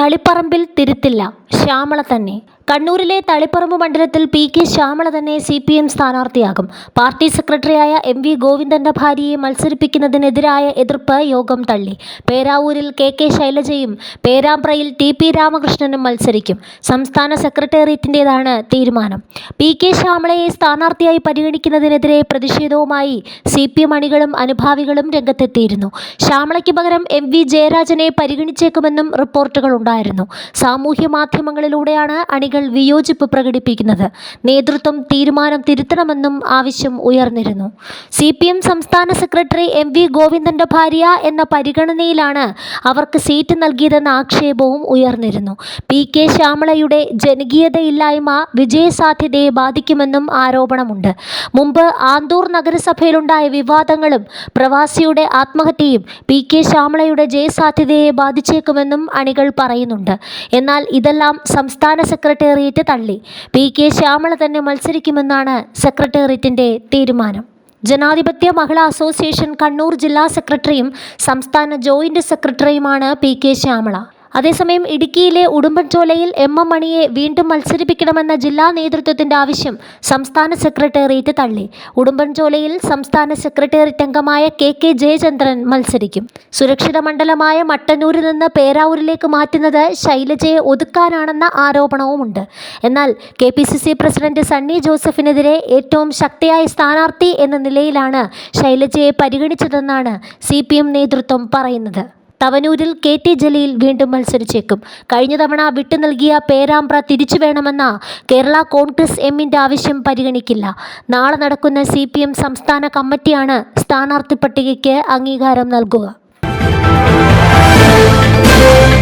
തളിപ്പറമ്പിൽ തിരുത്തില്ല, ശ്യാമള തന്നെ. കണ്ണൂരിലെ തളിപ്പറമ്പ് മണ്ഡലത്തിൽ പി.കെ. ശ്യാമള തന്നെ CPM സ്ഥാനാർത്ഥിയാകും. പാർട്ടി സെക്രട്ടറിയായ MV ഗോവിന്ദന്റെ ഭാര്യയെ മത്സരിപ്പിക്കുന്നതിനെതിരായ എതിർപ്പ് യോഗം തള്ളി. പേരാവൂരിൽ KK ശൈലജയും പേരാമ്പ്രയിൽ TP രാമകൃഷ്ണനും മത്സരിക്കും. സംസ്ഥാന സെക്രട്ടേറിയറ്റിന്റേതാണ് തീരുമാനം. പി.കെ. ശ്യാമളയെ സ്ഥാനാർത്ഥിയായി പരിഗണിക്കുന്നതിനെതിരെ പ്രതിഷേധവുമായി CPM അണികളും അനുഭാവികളും രംഗത്തെത്തിയിരുന്നു. ശ്യാമളയ്ക്ക് പകരം MV ജയരാജനെ പരിഗണിച്ചേക്കുമെന്നും റിപ്പോർട്ടുകളുണ്ടായിരുന്നു. സാമൂഹ്യ മാധ്യമങ്ങളിലൂടെയാണ് അണികൾ വിയോജിപ്പ് പ്രകടിപ്പിക്കുന്നത്. നേതൃത്വം തീരുമാനം തിരുത്തണമെന്നും ആവശ്യം ഉയർന്നിരുന്നു. CPM സംസ്ഥാന സെക്രട്ടറി MV ഗോവിന്ദന്റെ ഭാര്യ എന്ന പരിഗണനയിലാണ് അവർക്ക് സീറ്റ് നൽകിയതെന്ന ആക്ഷേപവും ഉയർന്നിരുന്നു. പി.കെ. ശ്യാമളയുടെ ജനകീയതയില്ലായ്മ വിജയസാധ്യതയെ ബാധിക്കുമെന്നും ആരോപണമുണ്ട്. മുമ്പ് ആന്തൂർ നഗരസഭയിലുണ്ടായ വിവാദങ്ങളും പ്രവാസിയുടെ ആത്മഹത്യയും പി.കെ. ശ്യാമളയുടെ ജയസാധ്യതയെ ബാധിച്ചേക്കുമെന്നും അണികൾ പറയുന്നുണ്ട്. എന്നാൽ ഇതെല്ലാം സംസ്ഥാന സെക്രട്ടേറിയറ്റ് തള്ളി. പി.കെ. ശ്യാമള തന്നെ മത്സരിക്കുമെന്നാണ് സെക്രട്ടേറിയറ്റിന്റെ തീരുമാനം. ജനാധിപത്യ മഹിളാ അസോസിയേഷൻ കണ്ണൂർ ജില്ലാ സെക്രട്ടറിയും സംസ്ഥാന ജോയിന്റ് സെക്രട്ടറിയുമാണ് പി.കെ. ശ്യാമള. അതേസമയം ഇടുക്കിയിലെ ഉടുമ്പൻചോലയിൽ MM മണിയെ വീണ്ടും മത്സരിപ്പിക്കണമെന്ന ജില്ലാ നേതൃത്വത്തിന്റെ ആവശ്യം സംസ്ഥാന സെക്രട്ടേറിയറ്റ് തള്ളി. ഉടുമ്പൻചോലയിൽ സംസ്ഥാന സെക്രട്ടേറിയറ്റ് അംഗമായ KK ജയചന്ദ്രൻ മത്സരിക്കും. സുരക്ഷിത മണ്ഡലമായ മട്ടന്നൂരിൽ നിന്ന് പേരാവൂരിലേക്ക് മാറ്റുന്നത് ശൈലജയെ ഒതുക്കാനാണെന്ന ആരോപണവുമുണ്ട്. എന്നാൽ KPCC പ്രസിഡന്റ് സണ്ണി ജോസഫിനെതിരെ ഏറ്റവും ശക്തിയായ സ്ഥാനാർത്ഥി എന്ന നിലയിലാണ് ശൈലജയെ പരിഗണിച്ചതെന്നാണ് CPM നേതൃത്വം പറയുന്നത്. തവനൂരിൽ KT ജലീൽ വീണ്ടും മത്സരിച്ചേക്കും. കഴിഞ്ഞ തവണ വിട്ടു നൽകിയ പേരാമ്പ്ര തിരിച്ചു വേണമെന്ന കേരള കോൺഗ്രസ് എമ്മിന്റെ ആവശ്യം പരിഗണിക്കില്ല. നാളെ നടക്കുന്ന CPM സംസ്ഥാന കമ്മിറ്റിയാണ് സ്ഥാനാർത്ഥി പട്ടികയ്ക്ക് അംഗീകാരം നൽകുക.